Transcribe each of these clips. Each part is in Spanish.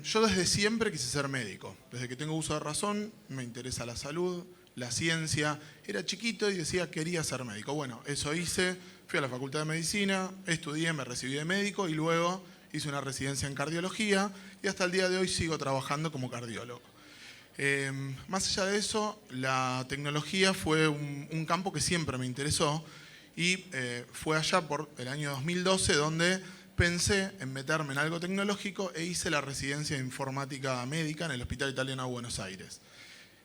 Yo desde siempre quise ser médico. Desde que tengo uso de razón, me interesa la salud, la ciencia. Era chiquito y decía quería ser médico. Bueno, eso hice. Fui a la Facultad de Medicina, estudié, me recibí de médico y luego hice una residencia en cardiología y hasta el día de hoy sigo trabajando como cardiólogo. Más allá de eso, la tecnología fue un campo que siempre me interesó y fue allá por el año 2012 donde pensé en meterme en algo tecnológico e hice la residencia de informática médica en el Hospital Italiano de Buenos Aires.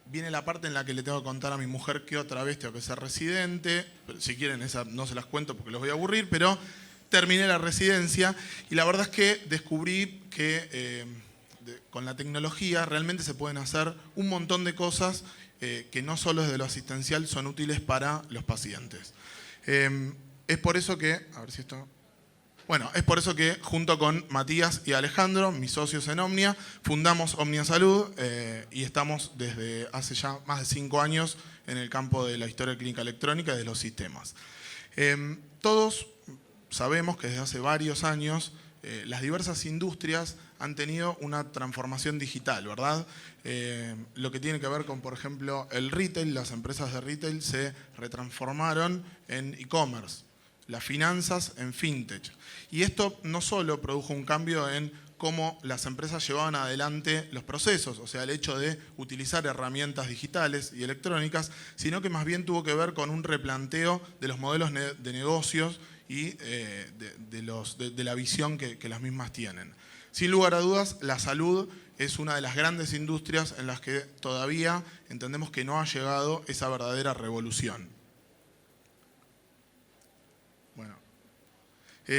Viene la parte en la que le tengo que contar a mi mujer que otra vez tengo que ser residente. Si quieren, esa no se las cuento porque los voy a aburrir, pero terminé la residencia y la verdad es que descubrí que con la tecnología realmente se pueden hacer un montón de cosas que no solo desde lo asistencial son útiles para los pacientes. Es por eso que, a ver si esto... Bueno, es por eso que junto con Matías y Alejandro, mis socios en Omnia, fundamos Omnia Salud y estamos desde hace ya más de 5 años en el campo de la historia clínica electrónica y de los sistemas. Todos sabemos que desde hace varios años las diversas industrias han tenido una transformación digital, ¿verdad? Lo que tiene que ver con, por ejemplo, el retail, las empresas de retail se retransformaron en e-commerce. Las finanzas en fintech. Y esto no solo produjo un cambio en cómo las empresas llevaban adelante los procesos, o sea, el hecho de utilizar herramientas digitales y electrónicas, sino que más bien tuvo que ver con un replanteo de los modelos de negocios y de la visión que las mismas tienen. Sin lugar a dudas, la salud es una de las grandes industrias en las que todavía entendemos que no ha llegado esa verdadera revolución. Bueno,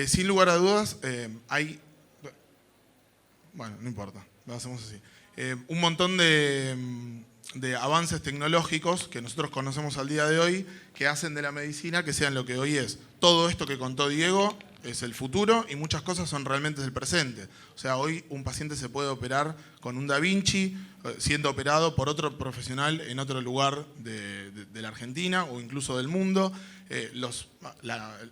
sin lugar a dudas, hay, bueno, no importa, lo hacemos así. Un montón de avances tecnológicos que nosotros conocemos al día de hoy que hacen de la medicina que sean lo que hoy es. Todo esto que contó Diego es el futuro y muchas cosas son realmente el presente. O sea, hoy un paciente se puede operar con un Da Vinci, siendo operado por otro profesional en otro lugar de la Argentina o incluso del mundo.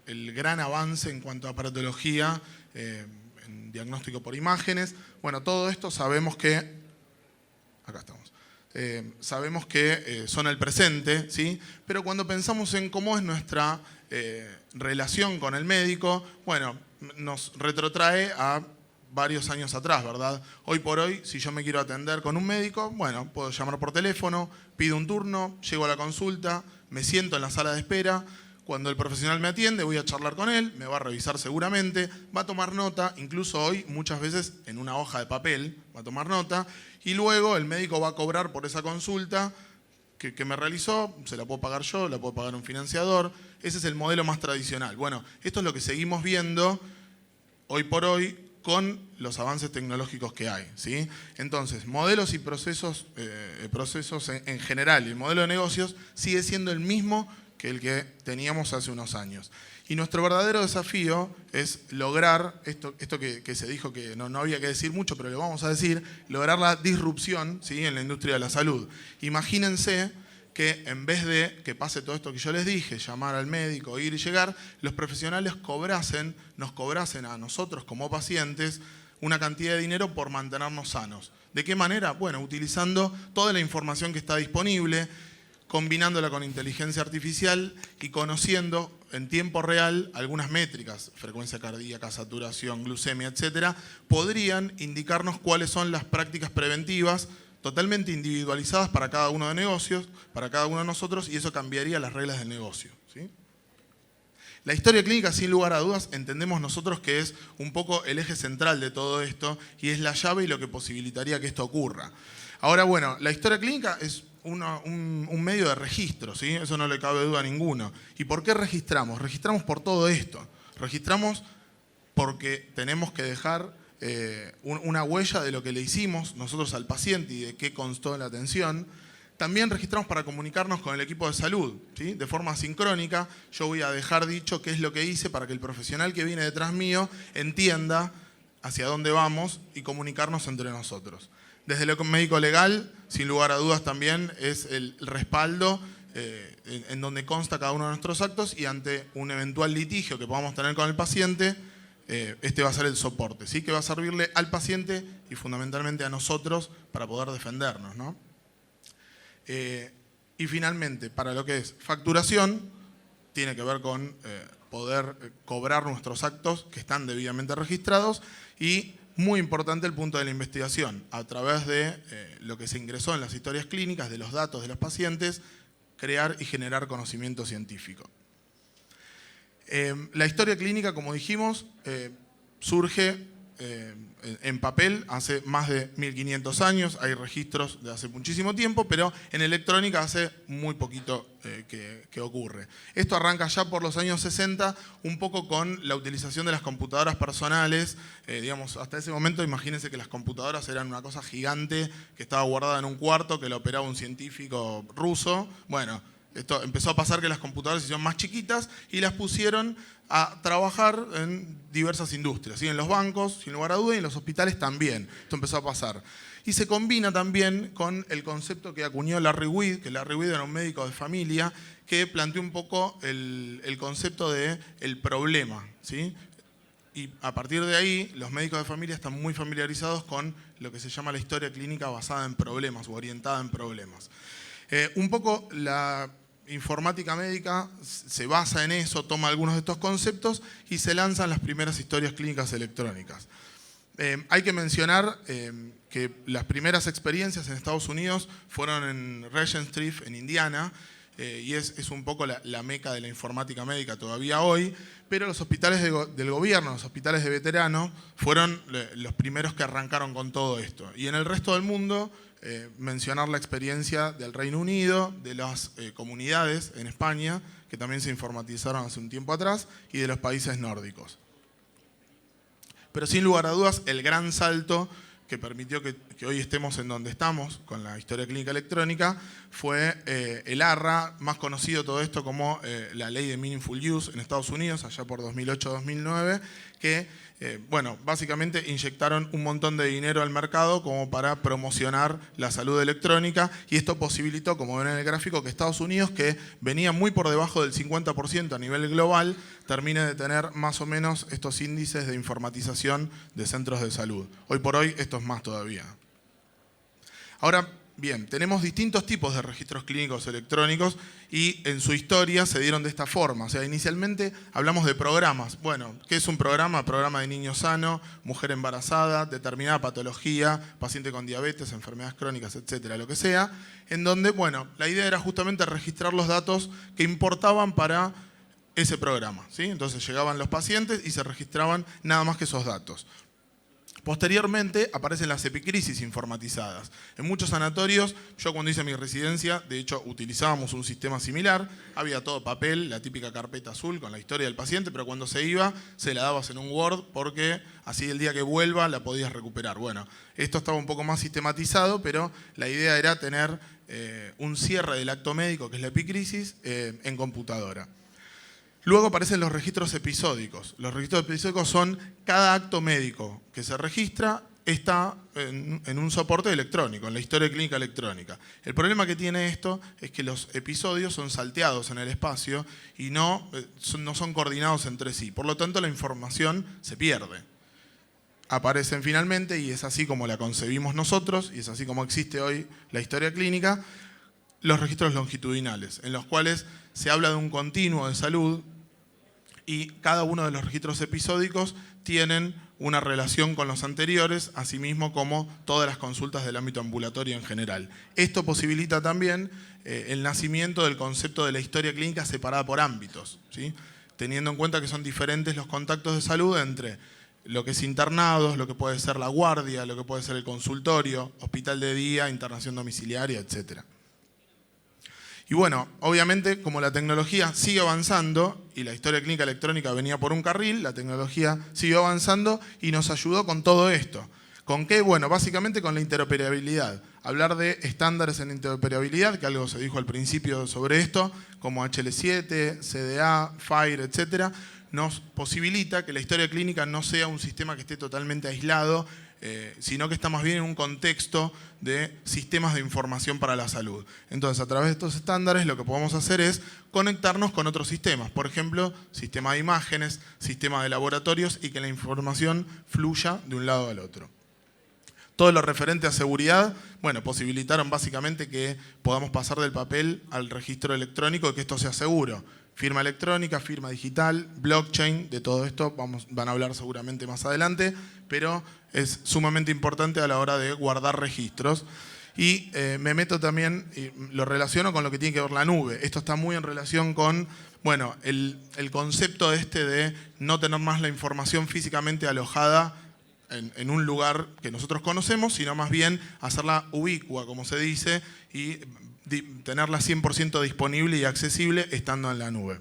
El gran avance en cuanto a aparatología, en diagnóstico por imágenes. Bueno, todo esto sabemos que... Acá estamos. Sabemos que son el presente, ¿sí? Pero cuando pensamos en cómo es nuestra relación con el médico, bueno, nos retrotrae a varios años atrás, ¿verdad? Hoy por hoy, si yo me quiero atender con un médico, bueno, puedo llamar por teléfono, pido un turno, llego a la consulta, me siento en la sala de espera. Cuando el profesional me atiende, voy a charlar con él, me va a revisar seguramente, va a tomar nota, incluso hoy muchas veces en una hoja de papel, va a tomar nota, y luego el médico va a cobrar por esa consulta que me realizó, se la puedo pagar yo, la puedo pagar un financiador, ese es el modelo más tradicional. Bueno, esto es lo que seguimos viendo hoy por hoy con los avances tecnológicos que hay, ¿sí? Entonces, modelos y procesos en general, y el modelo de negocios sigue siendo el mismo que el que teníamos hace unos años. Y nuestro verdadero desafío es lograr, esto que se dijo que no había que decir mucho, pero lo vamos a decir, lograr la disrupción, ¿sí?, en la industria de la salud. Imagínense que en vez de que pase todo esto que yo les dije, llamar al médico, ir y llegar, los profesionales nos cobrasen a nosotros como pacientes una cantidad de dinero por mantenernos sanos. ¿De qué manera? Bueno, utilizando toda la información que está disponible, combinándola con inteligencia artificial y conociendo en tiempo real algunas métricas, frecuencia cardíaca, saturación, glucemia, etcétera, podrían indicarnos cuáles son las prácticas preventivas totalmente individualizadas para cada uno de negocios, para cada uno de nosotros, y eso cambiaría las reglas del negocio, ¿sí? La historia clínica, sin lugar a dudas, entendemos nosotros que es un poco el eje central de todo esto y es la llave y lo que posibilitaría que esto ocurra. Ahora, bueno, la historia clínica es un medio de registro, ¿sí? Eso no le cabe duda a ninguno. ¿Y por qué registramos? Registramos por todo esto. Registramos porque tenemos que dejar una huella de lo que le hicimos nosotros al paciente y de qué constó en la atención. También registramos para comunicarnos con el equipo de salud, ¿sí? De forma sincrónica. Yo voy a dejar dicho qué es lo que hice para que el profesional que viene detrás mío entienda hacia dónde vamos y comunicarnos entre nosotros. Desde lo médico legal, sin lugar a dudas también es el respaldo en donde consta cada uno de nuestros actos y ante un eventual litigio que podamos tener con el paciente, este va a ser el soporte, ¿sí? Que va a servirle al paciente y fundamentalmente a nosotros para poder defendernos, ¿no? Y finalmente, para lo que es facturación, tiene que ver con poder cobrar nuestros actos que están debidamente registrados y, muy importante, el punto de la investigación, a través de lo que se ingresó en las historias clínicas, de los datos de los pacientes, crear y generar conocimiento científico. La historia clínica, como dijimos, surge en papel hace más de 1500 años, hay registros de hace muchísimo tiempo, pero en electrónica hace muy poquito que ocurre. Esto arranca ya por los años 60, un poco con la utilización de las computadoras personales. Digamos, hasta ese momento, imagínense que las computadoras eran una cosa gigante que estaba guardada en un cuarto, que la operaba un científico ruso. Bueno, esto empezó a pasar que las computadoras se hicieron más chiquitas y las pusieron a trabajar en diversas industrias, ¿sí? En los bancos, sin lugar a duda, y en los hospitales también. Esto empezó a pasar. Y se combina también con el concepto que acuñó Larry Weed, que Larry Weed era un médico de familia, que planteó un poco el concepto del problema, ¿sí? Y a partir de ahí, los médicos de familia están muy familiarizados con lo que se llama la historia clínica basada en problemas o orientada en problemas. Un poco la informática médica se basa en eso, toma algunos de estos conceptos y se lanzan las primeras historias clínicas electrónicas. Hay que mencionar que las primeras experiencias en Estados Unidos fueron en Regent Street, en Indiana, y es un poco la meca de la informática médica todavía hoy, pero los hospitales del gobierno, los hospitales de veteranos, fueron los primeros que arrancaron con todo esto. Y en el resto del mundo, mencionar la experiencia del Reino Unido, de las comunidades en España, que también se informatizaron hace un tiempo atrás, y de los países nórdicos. Pero sin lugar a dudas, el gran salto que permitió que hoy estemos en donde estamos, con la historia clínica electrónica, fue el ARRA, más conocido todo esto como la ley de Meaningful Use en Estados Unidos, allá por 2008-2009, que bueno, básicamente inyectaron un montón de dinero al mercado como para promocionar la salud electrónica, y esto posibilitó, como ven en el gráfico, que Estados Unidos, que venía muy por debajo del 50% a nivel global, termine de tener más o menos estos índices de informatización de centros de salud. Hoy por hoy esto es más todavía. Ahora bien, tenemos distintos tipos de registros clínicos electrónicos y en su historia se dieron de esta forma. O sea, inicialmente hablamos de programas. Bueno, ¿qué es un programa? Programa de niño sano, mujer embarazada, determinada patología, paciente con diabetes, enfermedades crónicas, etcétera, lo que sea, en donde, bueno, la idea era justamente registrar los datos que importaban para ese programa, ¿sí? Entonces llegaban los pacientes y se registraban nada más que esos datos. Posteriormente aparecen las epicrisis informatizadas. En muchos sanatorios, yo cuando hice mi residencia, de hecho utilizábamos un sistema similar, había todo papel, la típica carpeta azul con la historia del paciente, pero cuando se iba se la dabas en un Word porque así el día que vuelva la podías recuperar. Bueno, esto estaba un poco más sistematizado, pero la idea era tener un cierre del acto médico, que es la epicrisis, en computadora. Luego aparecen los registros episódicos. Los registros episódicos son cada acto médico que se registra está en un soporte electrónico, en la historia clínica electrónica. El problema que tiene esto es que los episodios son salteados en el espacio y no son coordinados entre sí. Por lo tanto, la información se pierde. Aparecen finalmente, y es así como la concebimos nosotros, y es así como existe hoy la historia clínica, los registros longitudinales, en los cuales se habla de un continuo de salud y cada uno de los registros episódicos tienen una relación con los anteriores, así mismo como todas las consultas del ámbito ambulatorio en general. Esto posibilita también el nacimiento del concepto de la historia clínica separada por ámbitos, ¿sí? Teniendo en cuenta que son diferentes los contactos de salud entre lo que es internados, lo que puede ser la guardia, lo que puede ser el consultorio, hospital de día, internación domiciliaria, etcétera. Y bueno, obviamente, como la tecnología sigue avanzando y la historia clínica electrónica venía por un carril, la tecnología siguió avanzando y nos ayudó con todo esto. ¿Con qué? Bueno, básicamente con la interoperabilidad. Hablar de estándares en interoperabilidad, que algo se dijo al principio sobre esto, como HL7, CDA, FHIR, etcétera, nos posibilita que la historia clínica no sea un sistema que esté totalmente aislado sino que está más bien en un contexto de sistemas de información para la salud. Entonces, a través de estos estándares lo que podemos hacer es conectarnos con otros sistemas, por ejemplo, sistema de imágenes, sistema de laboratorios, y que la información fluya de un lado al otro. Todo lo referente a seguridad, bueno, posibilitaron básicamente que podamos pasar del papel al registro electrónico y que esto sea seguro. Firma electrónica, firma digital, blockchain, de todo esto van a hablar seguramente más adelante, pero es sumamente importante a la hora de guardar registros. Y me meto también, y lo relaciono con lo que tiene que ver la nube. Esto está muy en relación con, bueno, el concepto de no tener más la información físicamente alojada en un lugar que nosotros conocemos, sino más bien hacerla ubicua, como se dice, y tenerla 100% disponible y accesible estando en la nube.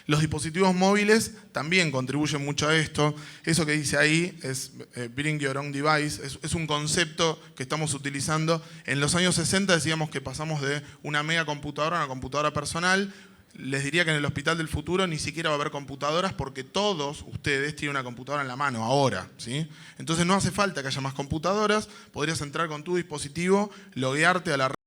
Los dispositivos móviles también contribuyen mucho a esto. Eso que dice ahí es Bring Your Own Device, es un concepto que estamos utilizando. En los años 60 decíamos que pasamos de una mega computadora a una computadora personal. Les diría que en el Hospital del Futuro ni siquiera va a haber computadoras porque todos ustedes tienen una computadora en la mano ahora, ¿sí? Entonces no hace falta que haya más computadoras, podrías entrar con tu dispositivo, loguearte a la red